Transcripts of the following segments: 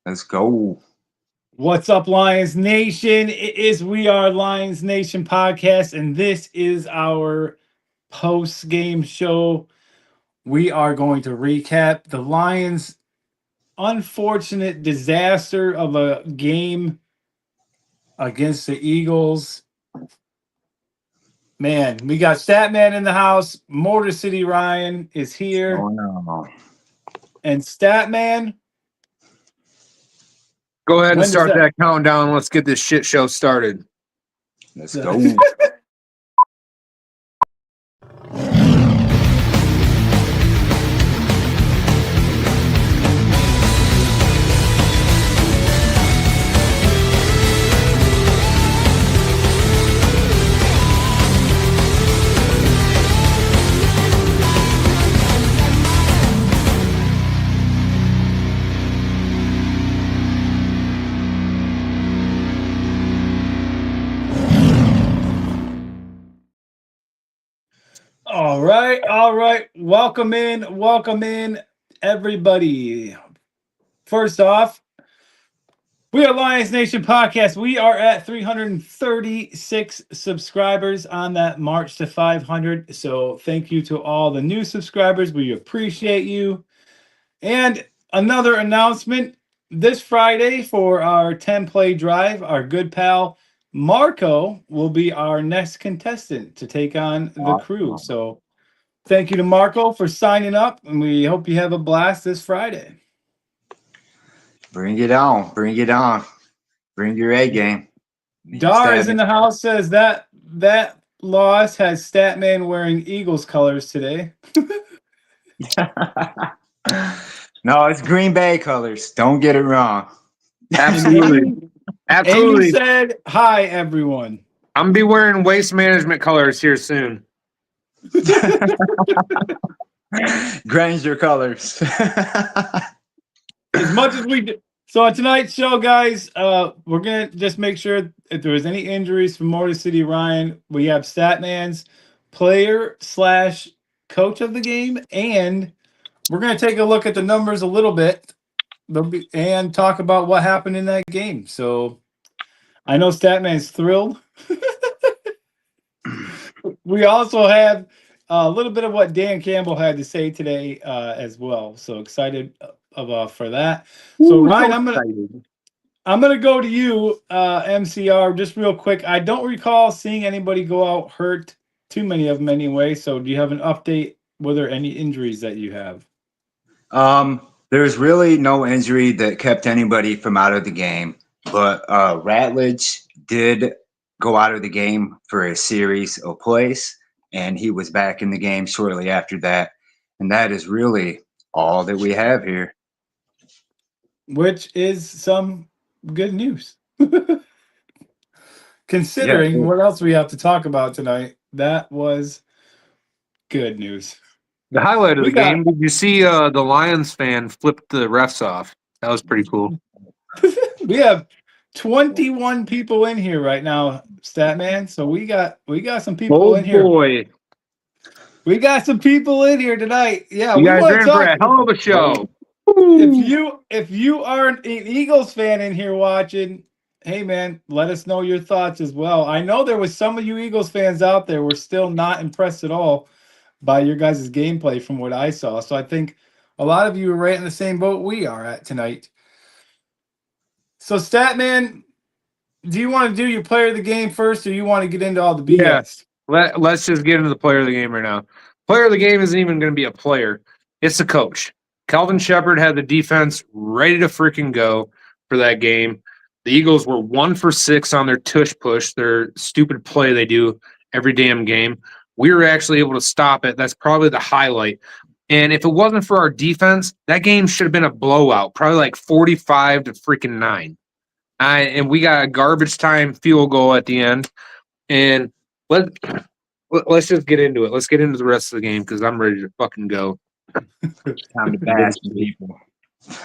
Let's go. What's up, Lions Nation? It is We Are Lions Nation podcast, and this is our post-game show. We are going to recap the Lions' unfortunate disaster of a game against the Eagles. Man, we got Statman in the house. Motor City Ryan is here. Oh no. And Statman, Go ahead and when does start that countdown. Let's get this shit show started. Let's go. All right. Welcome in, everybody. First off, we are Lions Nation podcast. We are at 336 subscribers on that march to 500. So thank you to all the new subscribers. We appreciate you. And another announcement this Friday for our 10-play drive, our good pal Marco will be our next contestant to take on the crew. So thank you to Marco for signing up, and we hope you have a blast this Friday. Bring it on. Bring it on. Bring your A game. Dar is in the house, says that loss has Statman wearing Eagles colors today. No, it's Green Bay colors. Don't get it wrong. Absolutely. Amy Absolutely. said, hi, everyone. I'm going to be wearing waste management colors here soon. Granger colors. As much as we do. So on tonight's show, guys, we're going to just make sure if there was any injuries from Motor City Ryan, we have Statman's player/coach of the game, and we're going to take a look at the numbers a little bit and talk about what happened in that game. So I know Statman's thrilled. We also have a little bit of what Dan Campbell had to say today as well. So excited for that. So Ryan, I'm gonna go to you, MCR, just real quick. I don't recall seeing anybody go out hurt. Too many of them anyway. So do you have an update? Were there any injuries that you have? There's really no injury that kept anybody from out of the game, but Ratledge did go out of the game for a series of plays, and he was back in the game shortly after that. And that is really all that we have here. Which is some good news. Considering what else we have to talk about tonight, that was good news. The highlight of the game, did you see the Lions fan flip the refs off? That was pretty cool. We have 21 people in here right now, Statman. So we got some people in here. Oh boy. We got some people in here tonight. Yeah, you we guys want are to in for talk. a hell of a show. If you are an Eagles fan in here watching, hey man, let us know your thoughts as well. I know there was some of you Eagles fans out there were still not impressed at all by your guys' gameplay from what I saw. So I think a lot of you are right in the same boat we are at tonight. So Statman, do you want to do your player of the game first, or you want to get into all the BS? Yes. Let's just get into the player of the game right now. Player of the game isn't even going to be a player. It's the coach. Calvin Shepard had the defense ready to freaking go for that game. The Eagles were 1 for 6 on their tush push, their stupid play they do every damn game. We were actually able to stop it. That's probably the highlight. And if it wasn't for our defense, that game should have been a blowout, probably like 45 to freaking 9. And we got a garbage time field goal at the end. And let's just get into it. Let's get into the rest of the game because I'm ready to fucking go. Time to bash people.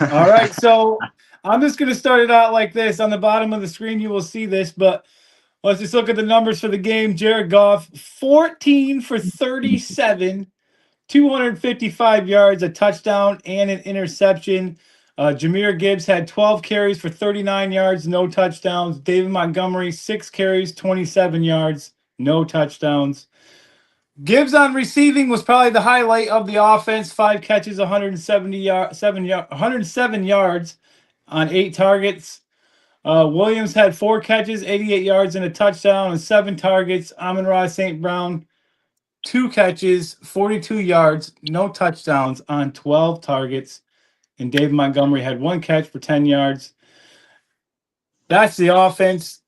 All right, so I'm just going to start it out like this. On the bottom of the screen, you will see this, but let's just look at the numbers for the game. Jared Goff, 14 for 37, 255 yards, a touchdown, and an interception. Jahmyr Gibbs had 12 carries for 39 yards, no touchdowns. David Montgomery, 6 carries, 27 yards, no touchdowns. Gibbs on receiving was probably the highlight of the offense. 5 catches, 107 yards on 8 targets. Williams had 4 catches, 88 yards, and a touchdown on 7 targets. Amon-Ra St. Brown, 2 catches, 42 yards, no touchdowns on 12 targets. And David Montgomery had 1 catch for 10 yards. That's the offense.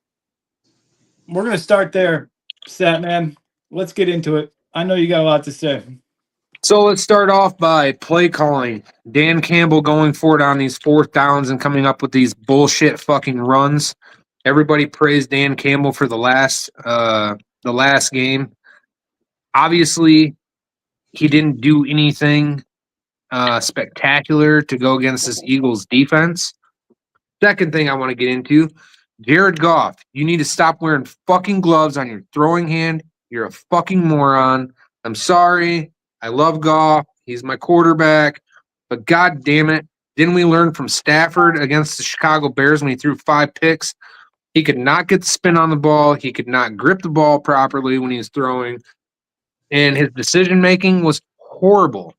We're going to start there, Statman. Let's get into it. I know you got a lot to say. So let's start off by play calling. Dan Campbell going for it on these 4th downs and coming up with these bullshit fucking runs. Everybody praised Dan Campbell for the last game. Obviously, he didn't do anything spectacular to go against this Eagles defense. Second thing I want to get into, Jared Goff. You need to stop wearing fucking gloves on your throwing hand. You're a fucking moron. I'm sorry. I love Goff. He's my quarterback. But god damn it, didn't we learn from Stafford against the Chicago Bears when he threw 5 picks? He could not get the spin on the ball. He could not grip the ball properly when he was throwing. And his decision making was horrible.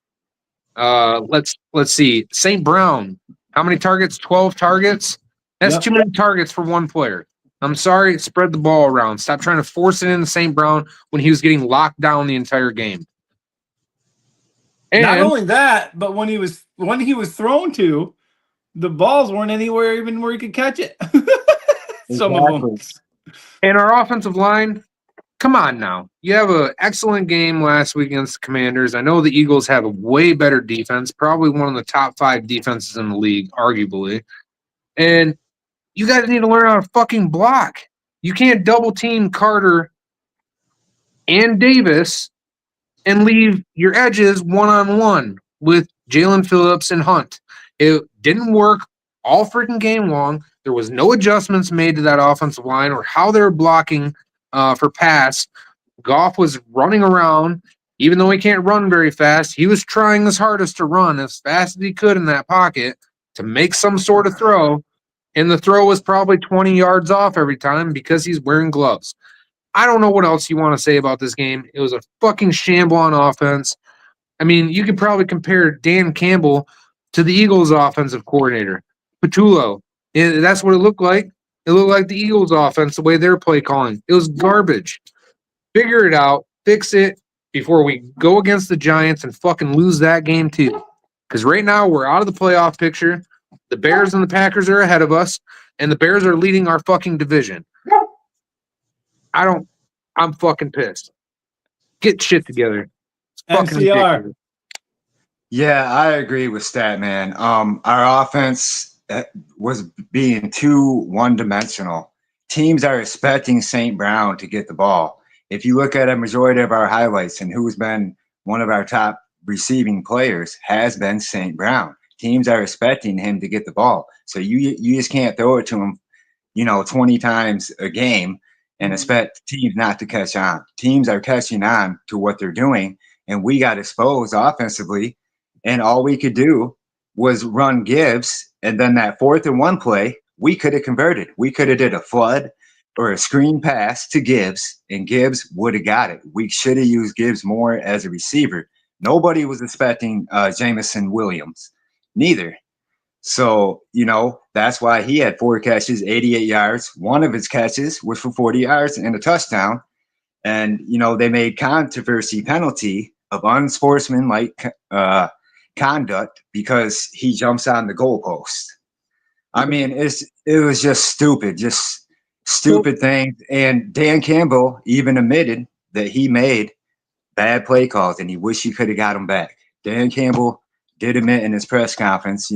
Let's see. St. Brown, how many targets? 12 targets? That's too many targets for one player. I'm sorry, spread the ball around. Stop trying to force it into St. Brown when he was getting locked down the entire game. And not only that, but when he was thrown to, the balls weren't anywhere even where he could catch it. Some of them. And our offensive line, come on now. You have an excellent game last week against the Commanders. I know the Eagles have a way better defense, probably one of the top 5 defenses in the league, arguably. And you guys need to learn how to fucking block. You can't double team Carter and Davis and leave your edges one-on-one with Jalen Phillips and Hunt. It didn't work all freaking game long. There was no adjustments made to that offensive line or how they're blocking for pass. Goff was running around. Even though he can't run very fast, he was trying his hardest to run as fast as he could in that pocket to make some sort of throw. And the throw was probably 20 yards off every time because he's wearing gloves. I don't know what else you want to say about this game. It was a fucking shamble on offense. I mean, you could probably compare Dan Campbell to the Eagles' offensive coordinator, Patullo. And that's what it looked like. It looked like the Eagles' offense, the way they're play calling. It was garbage. Figure it out. Fix it before we go against the Giants and fucking lose that game too. Because right now we're out of the playoff picture. The Bears and the Packers are ahead of us, and the Bears are leading our fucking division. I'm fucking pissed. Get shit together. It's fucking MCR. ridiculous. Yeah, I agree with Statman. Our offense was being too one-dimensional. Teams are expecting St. Brown to get the ball. If you look at a majority of our highlights and who's been one of our top receiving players has been St. Brown. Teams are expecting him to get the ball. So you just can't throw it to him, 20 times a game and expect teams not to catch on. Teams are catching on to what they're doing, and we got exposed offensively, and all we could do was run Gibbs, and then that 4th and 1 play, we could have converted. We could have did a flood or a screen pass to Gibbs, and Gibbs would have got it. We should have used Gibbs more as a receiver. Nobody was expecting Jamison Williams, neither. So, that's why he had 4 catches, 88 yards. One of his catches was for 40 yards and a touchdown. And, they made controversy penalty of unsportsmanlike conduct because he jumps on the goalpost. I mean, it was just stupid things. And Dan Campbell even admitted that he made bad play calls and he wished he could have got them back. Dan Campbell did admit in his press conference,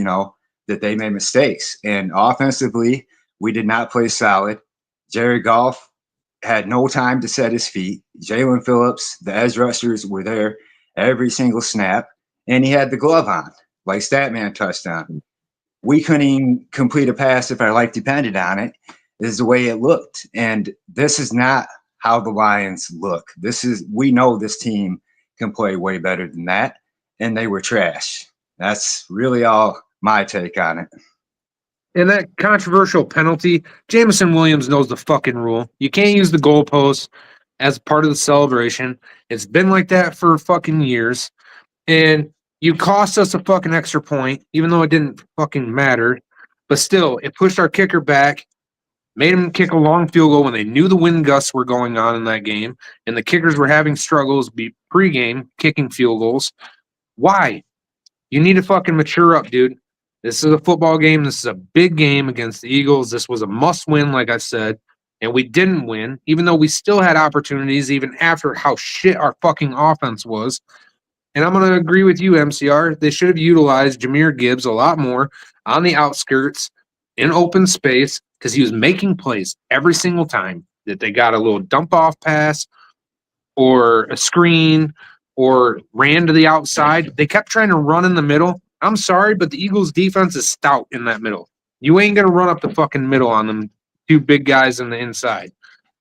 that they made mistakes. And offensively, we did not play solid. Jared Goff had no time to set his feet. Jalen Phillips, the edge rushers were there every single snap. And he had the glove on, like Statman touched on. We couldn't even complete a pass if our life depended on it, is the way it looked. And this is not how the Lions look. We know this team can play way better than that. And they were trash. That's really all my take on it. And that controversial penalty, Jameson Williams knows the fucking rule. You can't use the goalpost as part of the celebration. It's been like that for fucking years. And you cost us a fucking extra point, even though it didn't fucking matter. But still, it pushed our kicker back, made him kick a long field goal when they knew the wind gusts were going on in that game, and the kickers were having struggles pregame kicking field goals. Why? You need to fucking mature up, dude. This is a football game. This is a big game against the Eagles. This was a must-win, like I said, and we didn't win, even though we still had opportunities, even after how shit our fucking offense was. And I'm going to agree with you, MCR. They should have utilized Jahmyr Gibbs a lot more on the outskirts in open space because he was making plays every single time that they got a little dump-off pass or a screen or ran to the outside. They kept trying to run in the middle. I'm sorry, but the Eagles' defense is stout in that middle. You ain't going to run up the fucking middle on them two big guys in the inside,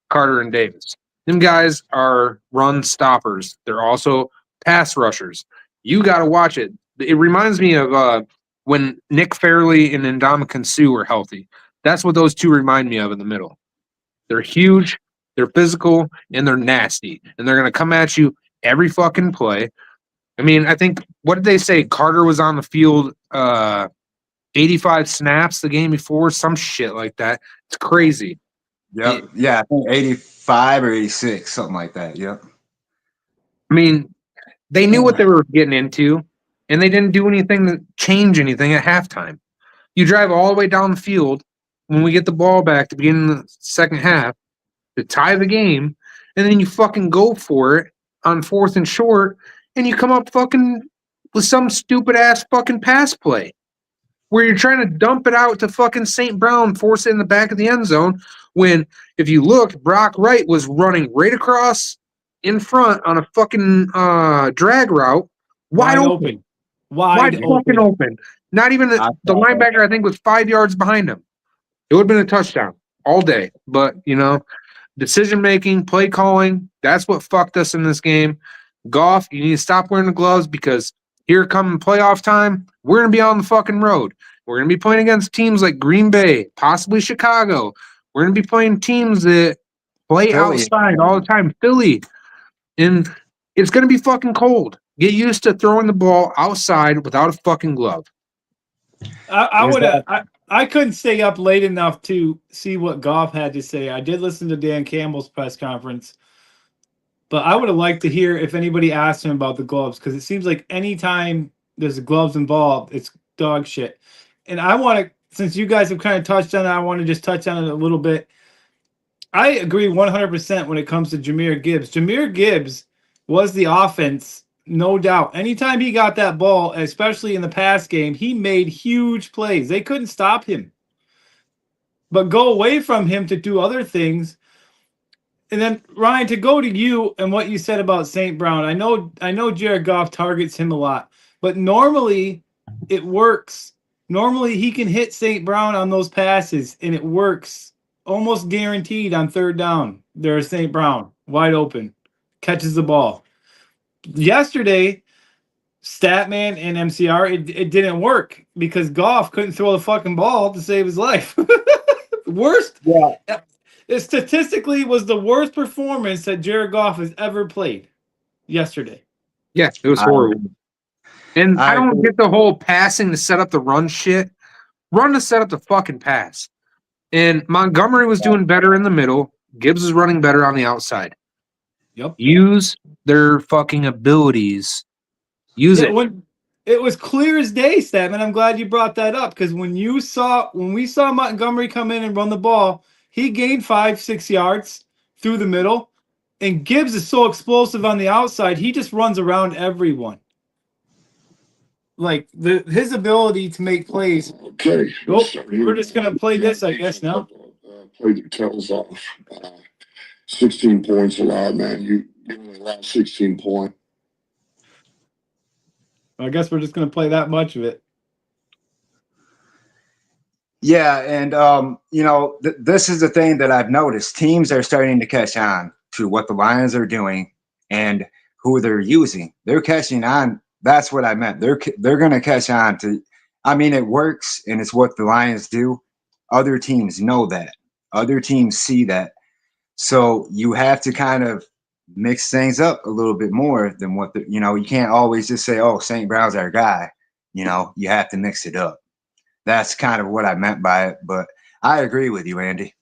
Carter and Davis. Them guys are run stoppers. They're also pass rushers. You got to watch it. It reminds me of when Nick Fairley and Ndamukong Suh were healthy. That's what those two remind me of in the middle. They're huge, they're physical, and they're nasty. And they're going to come at you every fucking play. I mean, I think, what did they say? Carter was on the field 85 snaps the game before, some shit like that. It's crazy. Yep. Yeah, I think 85 or 86, something like that. Yep. I mean, they knew what they were getting into, and they didn't do anything to change anything at halftime. You drive all the way down the field when we get the ball back to begin the second half to tie the game, and then you fucking go for it on 4th and short, and you come up fucking with some stupid ass fucking pass play where you're trying to dump it out to fucking St. Brown, force it in the back of the end zone, when, if you look, Brock Wright was running right across in front on a fucking drag route, wide open. Wide fucking open. Not even the linebacker, I think, was 5 yards behind him. It would have been a touchdown all day. But, decision-making, play calling, that's what fucked us in this game. Goff, you need to stop wearing the gloves because here come playoff time, we're going to be on the fucking road. We're going to be playing against teams like Green Bay, possibly Chicago. We're going to be playing teams that play outside all the time. Philly. And it's going to be fucking cold. Get used to throwing the ball outside without a fucking glove. I couldn't stay up late enough to see what Goff had to say. I did listen to Dan Campbell's press conference, but I would have liked to hear if anybody asked him about the gloves, because it seems like anytime there's gloves involved, it's dog shit. And I want to, since you guys have kind of touched on it, I want to just touch on it a little bit. I agree 100% when it comes to Jahmyr Gibbs. Jahmyr Gibbs was the offense, no doubt. Anytime he got that ball, especially in the pass game, he made huge plays. They couldn't stop him. But go away from him to do other things. And then, Ryan, to go to you and what you said about St. Brown, I know Jared Goff targets him a lot, but normally it works. Normally he can hit St. Brown on those passes, and it works. Almost guaranteed on 3rd down. There's St. Brown, wide open, catches the ball. Yesterday, Statman and MCR, it didn't work because Goff couldn't throw the fucking ball to save his life. Worst. Yeah. It statistically was the worst performance that Jared Goff has ever played yesterday. Yeah, it was horrible. And I don't get the whole passing to set up the run shit. Run to set up the fucking pass. And Montgomery was doing better in the middle. Gibbs is running better on the outside. Yep. Use their fucking abilities. Use it. It was clear as day, Statman. I'm glad you brought that up, because when we saw Montgomery come in and run the ball, he gained 5-6 yards through the middle. And Gibbs is so explosive on the outside, he just runs around everyone. Like his ability to make plays. Okay. We're just gonna play this, I guess, now. Played your tails off. 16 points allowed, man. You only allowed 16 points. I guess we're just gonna play that much of it. Yeah, and this is the thing that I've noticed. Teams are starting to catch on to what the Lions are doing and who they're using. They're catching on. That's what I meant. They're going to catch on to I mean, it works, and it's what the Lions do. Other teams know that. Other teams see that. So you have to kind of mix things up a little bit more than what you can't always just say, "Oh, St. Brown's our guy." You have to mix it up. That's kind of what I meant by it. But I agree with you, Andy.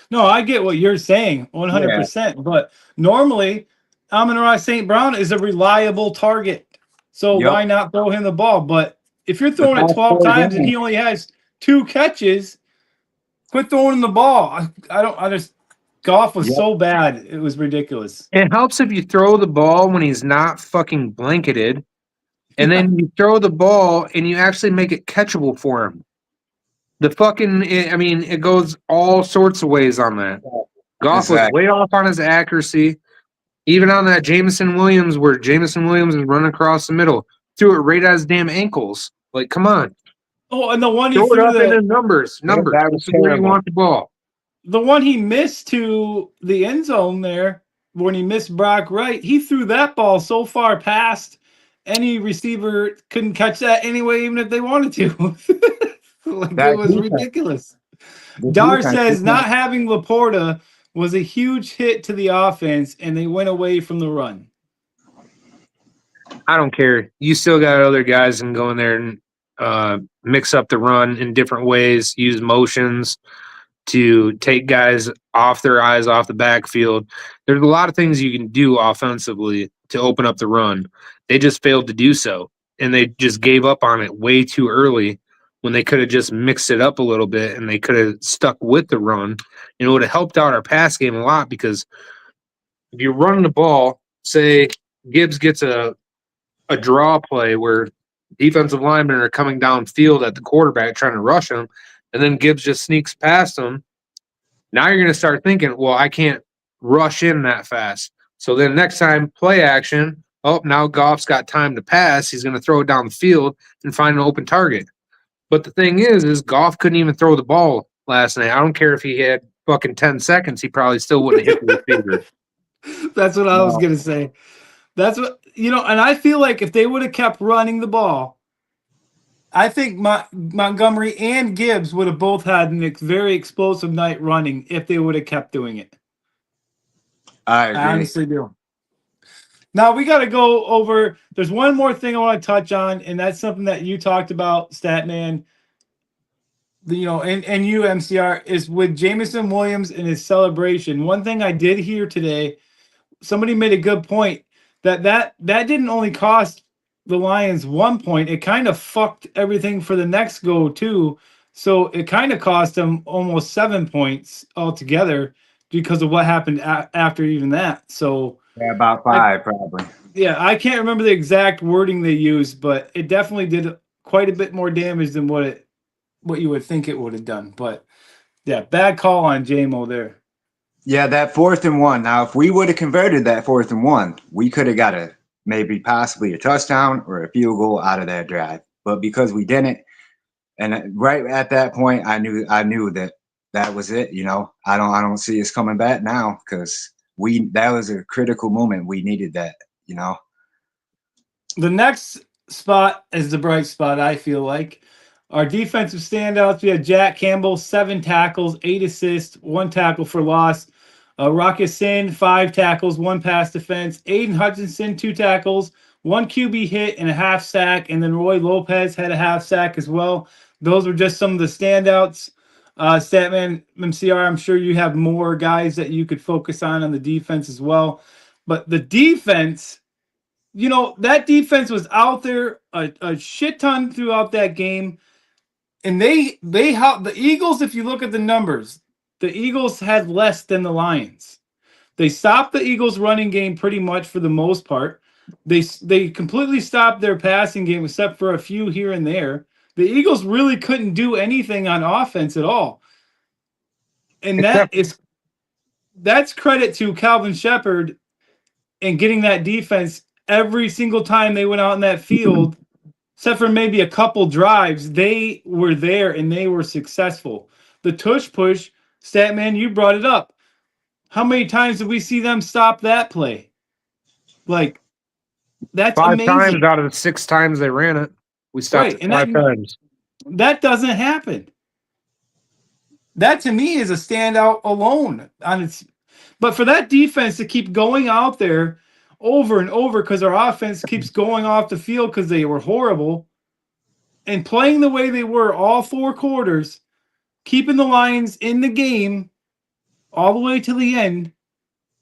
No, I get what you're saying 100%. But normally, Amon-Ra St. Brown is a reliable target. So Yep. why not throw him the ball? But if you're The throwing it ball 12 plays times and in. he only has 2 catches, quit throwing him the ball. I just Goff was Yep. so bad. It was ridiculous. It helps if you throw the ball when he's not fucking blanketed, and then you throw the ball and you actually make it catchable for him. It goes all sorts of ways on that. Goff was Exactly. way off on his accuracy. Even on that Jameson Williams, where Jameson Williams is running across the middle, threw it right at his damn ankles. Like, come on. Oh, and the one he Throw it threw up into numbers. That was This is where you terrible. want the ball. the one he missed to the end zone there, when he missed Brock Wright, he threw that ball so far past any receiver couldn't catch that anyway, even if they wanted to. Like, it That was defense, ridiculous. the Dar defense, says not having Laporta was a huge hit to the offense, and they went away from the run. I don't care. You still got other guys and go in there and mix up the run in different ways, use motions to take guys off their eyes off the backfield. There's a lot of things you can do offensively to open up the run. They just failed to do so, and they just gave up on it way too early when they could have just mixed it up a little bit and they could have stuck with the run. And it would have helped out our pass game a lot, because if you're running the ball, say Gibbs gets a draw play where defensive linemen are coming downfield at the quarterback trying to rush him, and then Gibbs just sneaks past him. Now you're going to start thinking, well, I can't rush in that fast. So then next time, play action. Oh, now Goff's got time to pass. He's going to throw it down the field and find an open target. But the thing is Goff couldn't even throw the ball last night. I don't care if he had fucking 10 seconds. He probably still wouldn't have hit the receiver. That's what I was No. going to say. That's what, and I feel like if they would have kept running the ball, I think Montgomery and Gibbs would have both had a very explosive night running if they would have kept doing it. I agree. I honestly do. Now we got to go over. There's one more thing I want to touch on, and that's something that you talked about, Statman. And you, MCR, is with Jameson Williams and his celebration. One thing I did hear today, somebody made a good point that didn't only cost the Lions 1 point. It kind of fucked everything for the next go too. So it kind of cost them almost 7 points altogether because of what happened after even that. So Yeah, about 5 probably. yeah, I can't remember the exact wording they used, but it definitely did quite a bit more damage than what you would think it would have done. But yeah, bad call on JMO there. Yeah, that 4th and 1. Now, if we would have converted that 4th and 1, we could have got maybe possibly a touchdown or a field goal out of that drive. But because we didn't, and right at that point, I knew that was it. I don't see us coming back now, because that was a critical moment. We needed that. The next spot is the bright spot, I feel like. Our defensive standouts, we had Jack Campbell, 7 tackles, 8 assists, 1 tackle for loss. Rocket Sin, 5 tackles, 1 pass defense. Aiden Hutchinson, 2 tackles, 1 QB hit, and a half sack. And then Roy Lopez had a half sack as well. Those were just some of the standouts. Statman, MCR, I'm sure you have more guys that you could focus on the defense as well. But the defense, that defense was out there a shit ton throughout that game. And the Eagles, if you look at the numbers, the Eagles had less than the Lions. They stopped the Eagles' running game pretty much for the most part. They completely stopped their passing game except for a few here and there. The Eagles really couldn't do anything on offense at all. And that's credit to Calvin Shepard and getting that defense every single time they went out in that field. Except for maybe a couple drives, they were there and they were successful. The tush push, Statman, you brought it up. How many times did we see them stop that play? Like, that's 5 amazing. times out of the 6 times they ran it. We stopped Right, it 5 times. That doesn't happen. That to me is a standout alone on its. But for that defense to keep going out there over and over because our offense keeps going off the field because they were horrible and playing the way they were all 4 quarters, keeping the Lions in the game all the way to the end,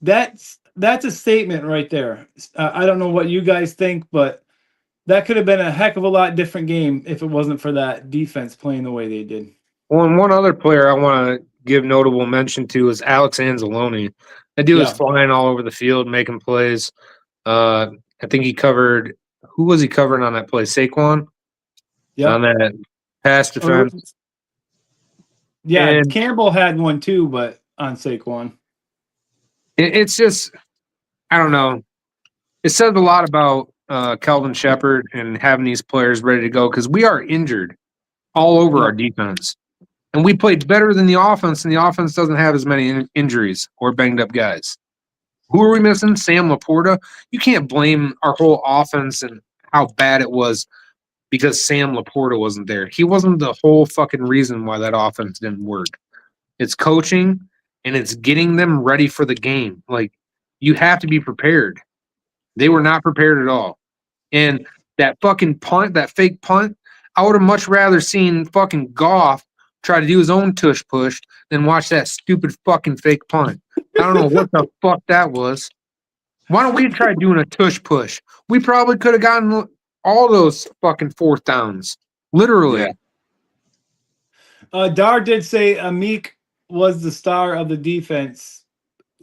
that's a statement right there. I don't know what you guys think, but that could have been a heck of a lot different game if it wasn't for that defense playing the way they did. Well, and one other player I want to give notable mention to is Alex Anzalone. That dude was flying all over the field, making plays. I think he covered – who was he covering on that play? Saquon? Yeah. On that pass defense. Yeah, and Campbell had one too, but on Saquon. It's just – I don't know. It says a lot about Kelvin Shepherd and having these players ready to go because we are injured all over our defense. And we played better than the offense, and the offense doesn't have as many injuries or banged-up guys. Who are we missing? Sam Laporta? You can't blame our whole offense and how bad it was because Sam Laporta wasn't there. He wasn't the whole fucking reason why that offense didn't work. It's coaching, and it's getting them ready for the game. Like, you have to be prepared. They were not prepared at all. And that fucking punt, that fake punt, I would have much rather seen fucking Goff try to do his own tush push than watch that stupid fucking fake punt. I don't know what the fuck that was. Why don't we try doing a tush push? We probably could have gotten all those fucking 4th downs. Literally. Yeah. Dar did say Amik was the star of the defense,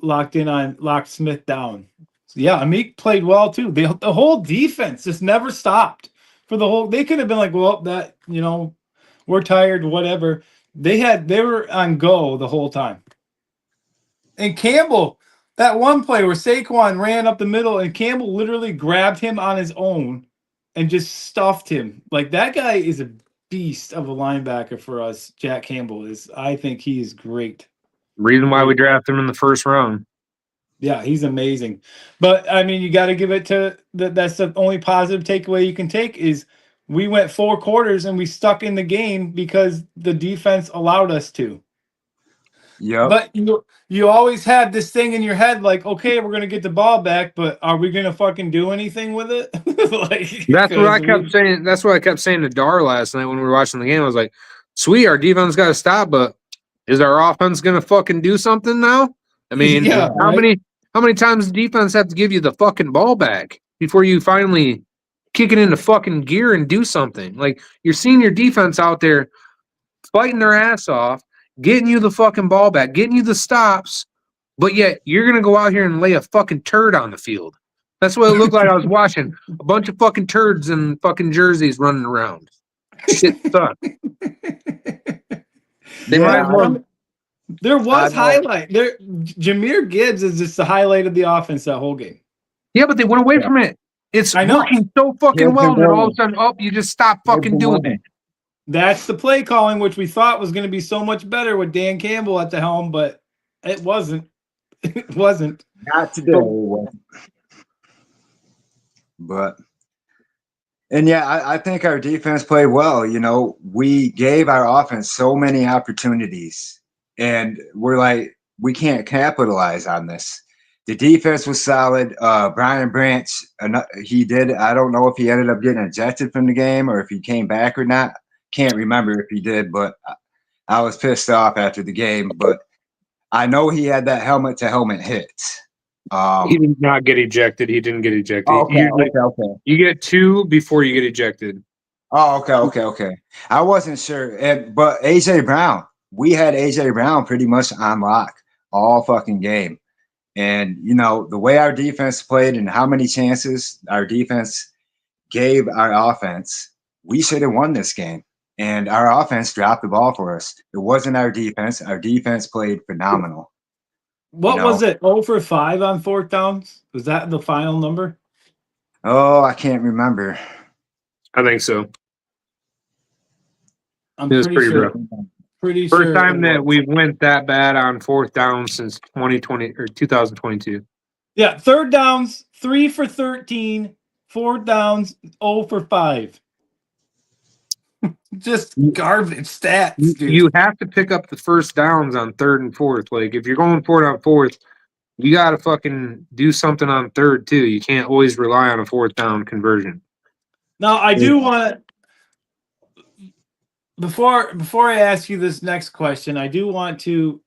locked Smith down. So yeah, Amik played well too. The whole defense just never stopped for the whole. They could have been like, well, that we're tired, whatever. They were on go the whole time. And Campbell, that one play where Saquon ran up the middle and Campbell literally grabbed him on his own and just stuffed him. Like, that guy is a beast of a linebacker for us. Jack Campbell is. I think he is great. Reason why we drafted him in the 1st round. Yeah, he's amazing. But I mean, you got to give it to that's the only positive takeaway you can take is we went 4 quarters and we stuck in the game because the defense allowed us to. Yeah. But you always have this thing in your head like, okay, we're gonna get the ball back, but are we gonna fucking do anything with it? That's what I kept saying. That's what I kept saying to Dar last night when we were watching the game. I was like, "Sweet, our defense got to stop, but is our offense gonna fucking do something now? I mean, how many times the defense have to give you the fucking ball back before you finally kick it into fucking gear and do something? Like, you're seeing your defense out there fighting their ass off, getting you the fucking ball back, getting you the stops, but yet you're going to go out here and lay a fucking turd on the field. That's what it looked like. I was watching a bunch of fucking turds in fucking jerseys running around. Shit sucked. There was highlight. Jameer Gibbs is just the highlight of the offense that whole game. Yeah, but they went away from it. It's working so fucking well, and then all of a sudden, you just stop fucking doing it. That's the play calling, which we thought was going to be so much better with Dan Campbell at the helm, but it wasn't. It wasn't. Not today. But I think our defense played well. We gave our offense so many opportunities, and we're like, we can't capitalize on this. The defense was solid. Brian Branch, he did. I don't know if he ended up getting ejected from the game or if he came back or not. Can't remember if he did, but I was pissed off after the game. But I know he had that helmet-to-helmet hit. He did not get ejected. He didn't get ejected. Okay. You get 2 before you get ejected. Oh, okay. I wasn't sure. But A.J. Brown, we had A.J. Brown pretty much on lock all fucking game. And, the way our defense played and how many chances our defense gave our offense, we should have won this game. And our offense dropped the ball for us. It wasn't our defense. Our defense played phenomenal. What was it? 0 for 5 on 4th downs? Was that the final number? Oh, I can't remember. I think so. It was pretty sure. First time that we went that bad on 4th down since 2020 or 2022. Yeah, 3rd downs, 3 for 13, 4th downs, 0 for 5. Just garbage stats, dude. You have to pick up the first downs on third and fourth. Like if you're going for it on fourth, you got to fucking do something on third too. You can't always rely on a fourth down conversion. Now, I do want before I ask you this next question, I do want to,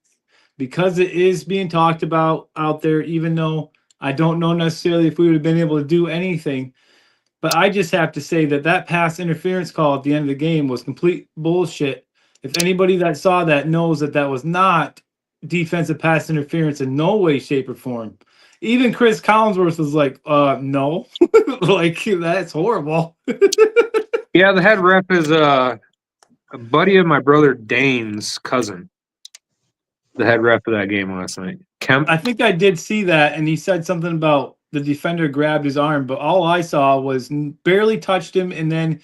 because it is being talked about out there, even though I don't know necessarily if we would have been able to do anything, but I just have to say that pass interference call at the end of the game was complete bullshit. If anybody that saw that knows that was not defensive pass interference in no way, shape, or form. Even Chris Collinsworth was like, no. Like, that's horrible. Yeah, the head ref is a buddy of my brother Dane's cousin. The head ref of that game last night. Kemp. I think I did see that, and he said something about the defender grabbed his arm, but all I saw was barely touched him, and then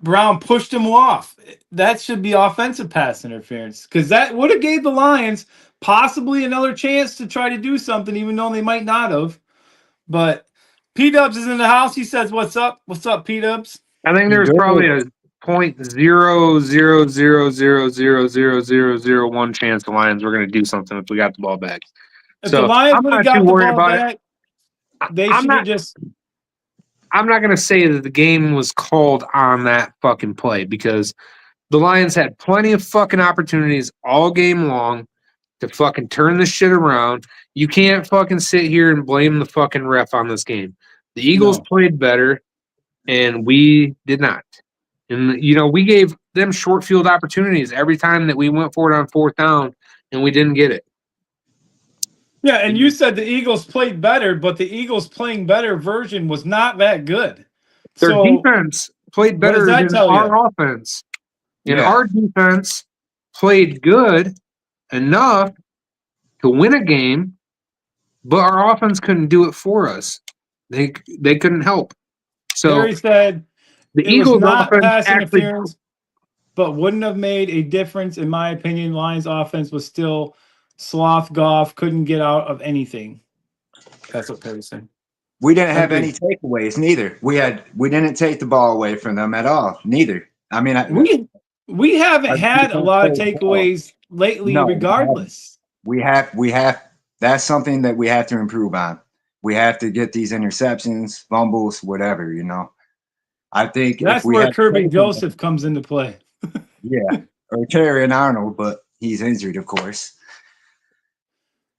Brown pushed him off. That should be offensive pass interference, because that would have gave the Lions possibly another chance to try to do something, even though they might not have. But P-Dubs is in the house. He says, "What's up? What's up, P-Dubs?" I think there's probably a 0.000000001 chance the Lions were going to do something if we got the ball back. If the Lions would have got the ball back, they should have just. I'm not going to say that the game was called on that fucking play because the Lions had plenty of fucking opportunities all game long to fucking turn this shit around. You can't fucking sit here and blame the fucking ref on this game. The Eagles played better, and we did not. And, we gave them short field opportunities every time that we went for it on fourth down, and we didn't get it. Yeah, and you said the Eagles played better, but the Eagles playing better version was not that good. Their defense played better than our offense. And our defense played good enough to win a game, but our offense couldn't do it for us. They couldn't help. So Barry said the it Eagles was not offense pass interference, but wouldn't have made a difference, in my opinion. Lions offense was still sloth Goff, couldn't get out of anything. That's what Perry said. We didn't have any takeaways, neither. We didn't take the ball away from them at all, neither. I mean, we haven't had a lot of takeaways lately, regardless. We have. That's something that we have to improve on. We have to get these interceptions, fumbles, whatever. I think that's where Kirby Joseph comes into play. Yeah, or Terry and Arnold, but he's injured, of course.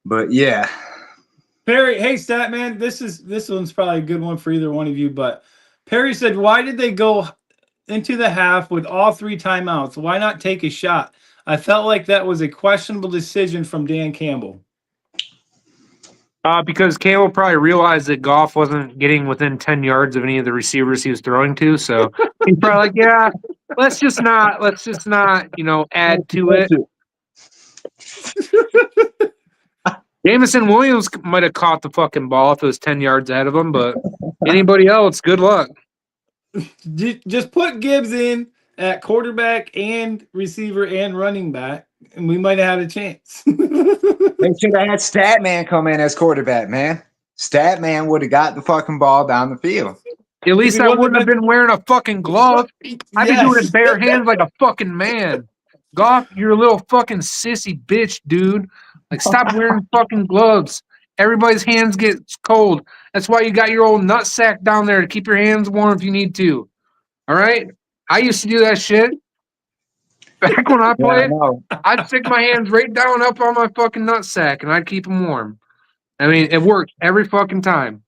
But yeah, Perry, hey Statman, this one's probably a good one for either one of you. But Perry said, why did they go into the half with all 3 timeouts? Why not take a shot? I felt like that was a questionable decision from Dan Campbell. Because Campbell probably realized that Goff wasn't getting within 10 yards of any of the receivers he was throwing to. So he's probably like, yeah, let's just not, add to it. Jamison Williams might have caught the fucking ball if it was 10 yards ahead of him, but anybody else, good luck. Just put Gibbs in at quarterback and receiver and running back, and we might have had a chance. They should have had Statman come in as quarterback, man. Statman would have got the fucking ball down the field. At least I wouldn't have been wearing a fucking glove. I'd be doing it bare hands like a fucking man. Goff, you're a little fucking sissy bitch, dude. Like, stop wearing fucking gloves. Everybody's hands get cold. That's why you got your old nutsack down there to keep your hands warm if you need to. All right? I used to do that shit. Back when I played, I'd stick my hands right down up on my fucking nutsack, and I'd keep them warm. I mean, it worked every fucking time.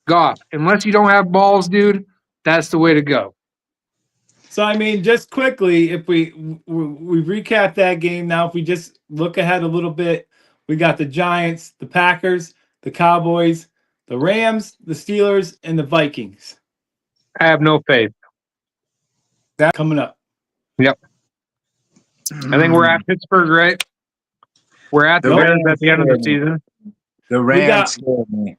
Goff, unless you don't have balls, dude, that's the way to go. So, I mean, just quickly, if we recap that game now, if we just look ahead a little bit, we got the Giants, the Packers, the Cowboys, the Rams, the Steelers, and the Vikings. I have no faith. That's coming up. Yep. I think we're at Pittsburgh, right? We're at the Bears at the end of the season. The Rams.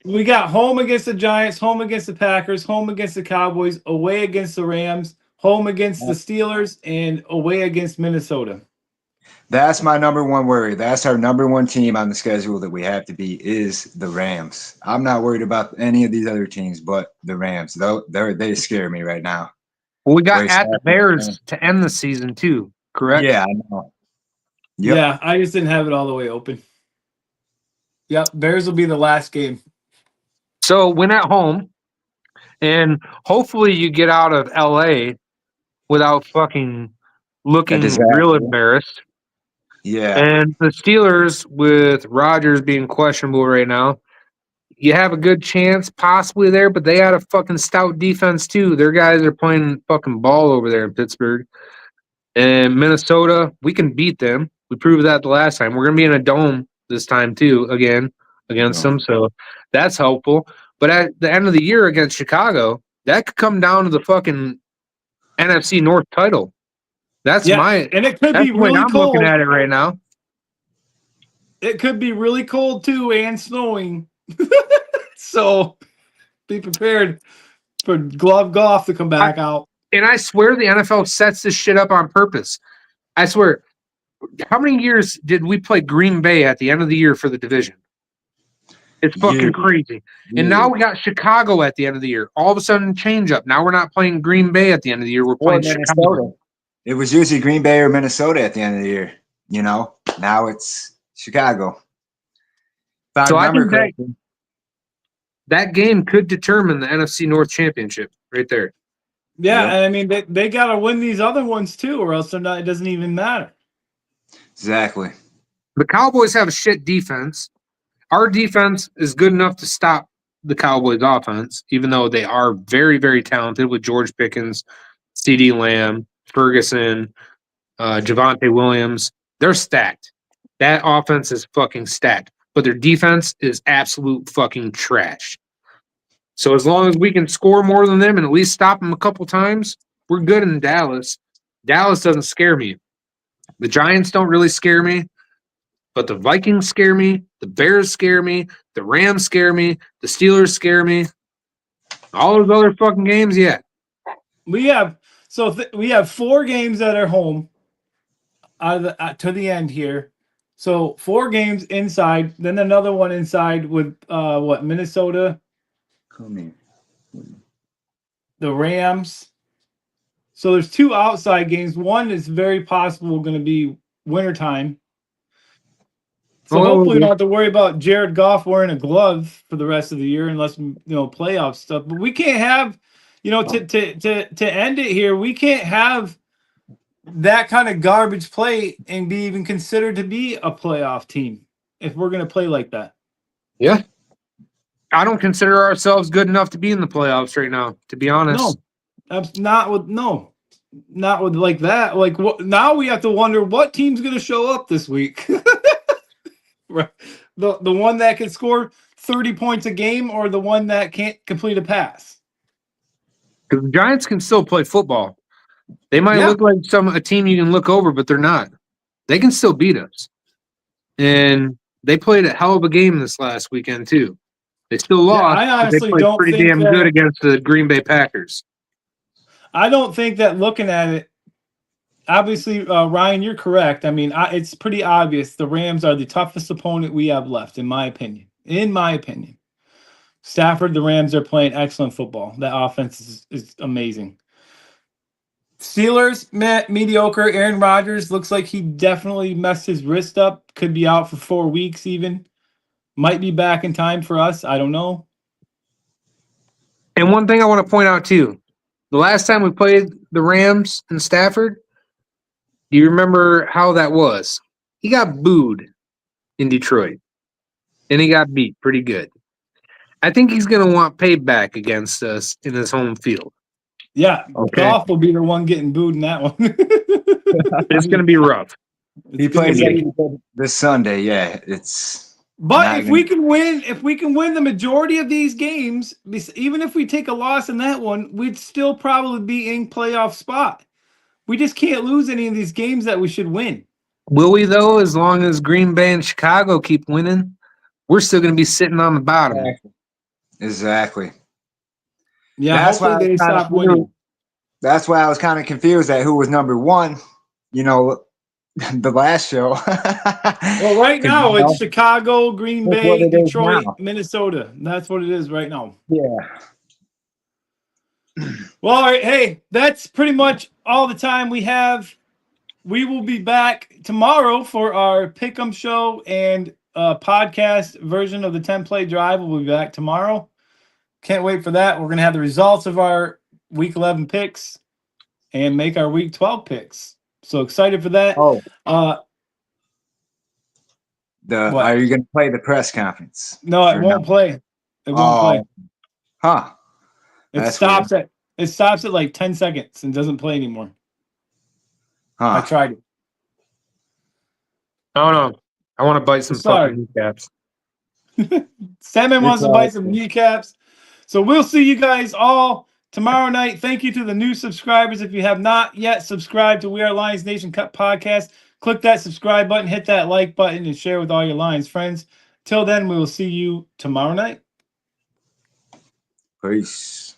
We got home against the Giants, home against the Packers, home against the Cowboys, away against the Rams, home against the Steelers, and away against Minnesota. That's my number one worry. That's our number one team on the schedule that we have to beat is the Rams. I'm not worried about any of these other teams but the Rams. They scare me right now. Well, we got Very at the sad. Bears to end the season too, correct? Yeah, I know. Yep. Yeah, I just didn't have it all the way open. Yep, Bears will be the last game. So win at home, and hopefully you get out of LA without fucking looking disaster. real embarrassed. Yeah. And the Steelers, with Rodgers being questionable right now, you have a good chance possibly there, but they had a fucking stout defense too. Their guys are playing fucking ball over there in Pittsburgh. And Minnesota, we can beat them. We proved that the last time. We're going to be in a dome this time too, again, against them. So that's helpful. But at the end of the year against Chicago, that could come down to the fucking NFC North title. That's and it could that's be the way really I'm cold. looking at it right now. It could be really cold too and snowing. So be prepared for Goff to come back out. And I swear the NFL sets this shit up on purpose. I swear. How many years did we play Green Bay at the end of the year for the division? It's fucking crazy. And now we got Chicago at the end of the year. All of a sudden, change up. Now we're not playing Green Bay at the end of the year. We're playing Chicago. It was usually Green Bay or Minnesota at the end of the year. You know, now it's Chicago. So I think that game could determine the NFC North Championship right there. Yeah, and I mean they got to win these other ones too, or else it doesn't even matter. Exactly. The Cowboys have a shit defense. Our defense is good enough to stop the Cowboys' offense, even though they are very, very talented with George Pickens, CeeDee Lamb, Ferguson, Javonte Williams. They're stacked. That offense is fucking stacked. But their defense is absolute fucking trash. So as long as we can score more than them and at least stop them a couple times, we're good in Dallas. Dallas doesn't scare me. The Giants don't really scare me, but the Vikings scare me. The Bears scare me. The Rams scare me. The Steelers scare me. All those other fucking games, yeah. We have we have 4 games that are home to the end here. So 4 games inside, then another one inside with Minnesota, the Rams. So there's 2 outside games. One is very possible going to be wintertime. So hopefully we don't have to worry about Jared Goff wearing a glove for the rest of the year, unless playoff stuff. But we can't have, to end it here, we can't have that kind of garbage play and be even considered to be a playoff team if we're going to play like that. Yeah. I don't consider ourselves good enough to be in the playoffs right now, to be honest. No, not with like that. Like now we have to wonder what team's going to show up this week. Right. The one that can score 30 points a game or the one that can't complete a pass. Because the Giants can still play football. They might look like a team you can look over, but they're not. They can still beat us. And they played a hell of a game this last weekend, too. They still lost. I honestly they played don't pretty think damn good against the Green Bay Packers. I don't think that looking at it, obviously, Ryan, you're correct. I mean, it's pretty obvious the Rams are the toughest opponent we have left, in my opinion. Stafford, the Rams are playing excellent football. That offense is amazing. Steelers, mediocre. Aaron Rodgers looks like he definitely messed his wrist up. Could be out for 4 weeks even. Might be back in time for us. I don't know. And one thing I want to point out, too. The last time we played the Rams and Stafford, do you remember how that was? He got booed in Detroit. And he got beat pretty good. I think he's going to want payback against us in his home field. Yeah, okay. Goff will be the one getting booed in that one. It's going to be rough. He plays this Sunday. Yeah, it's. But if we can win the majority of these games, even if we take a loss in that one, we'd still probably be in playoff spot. We just can't lose any of these games that we should win. Will we, though, as long as Green Bay and Chicago keep winning? We're still going to be sitting on the bottom. Exactly. Yeah, that's why they stop winning. That's why I was kind of confused at who was number 1. The last show. Well, right now it's Chicago, Green Bay, Detroit, Minnesota. That's what it is right now. Yeah. Well, all right. Hey, that's pretty much all the time we have. We will be back tomorrow for our Pick'em show and podcast version of the 10 play drive. We'll be back tomorrow. Can't wait for that. We're going to have the results of our week 11 picks and make our week 12 picks. So excited for that. Oh, What? are you going to play the press conference? No, it won't play. It won't play. Huh. It stops at like 10 seconds and doesn't play anymore. Huh. I tried it. I don't know. I want to bite some fucking kneecaps. Salmon wants to bite some kneecaps. So we'll see you guys all tomorrow night. Thank you to the new subscribers. If you have not yet subscribed to We Are Lions Nation Cut podcast, click that subscribe button, hit that like button, and share with all your Lions friends. Till then, we will see you tomorrow night. Peace.